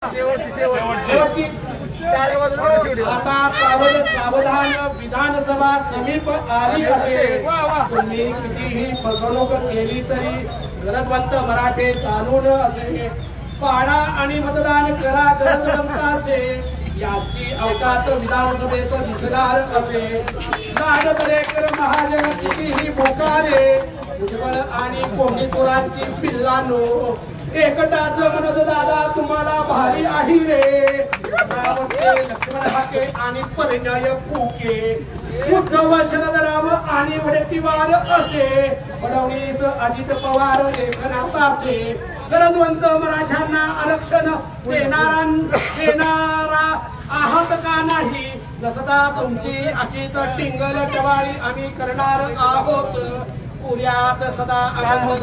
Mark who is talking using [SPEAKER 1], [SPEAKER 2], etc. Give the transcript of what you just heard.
[SPEAKER 1] शेवटची आता सावधान विधानसभा समीप आली असेल. तुम्ही कितीही फसवणूक केली तरी गरजवंत मराठे जाणून असे पाडा आणि मतदान करा गरजवंत असे याची अवकात विधानसभेत दिसणार असे. लाडकरेकर महाजन कितीही मोकारे उज्ज्वल आणि कोणी चोरांची पिल्लानो एकटाच मनोज दादा तुम्हाला भारी आहे रे. लक्ष्मण हाके आणि परिणय फुके उद्धव शरदराव आणि वडेट्टीवार असे फडणवीस अजित पवार लेखनात असे गरजवंत मराठ्यांना आरक्षण देणारा आहात का नाही. नसता तुमची अशीच टिंगल टवाळी आम्ही करणार आहोत. पुण्यात सदा आनंद.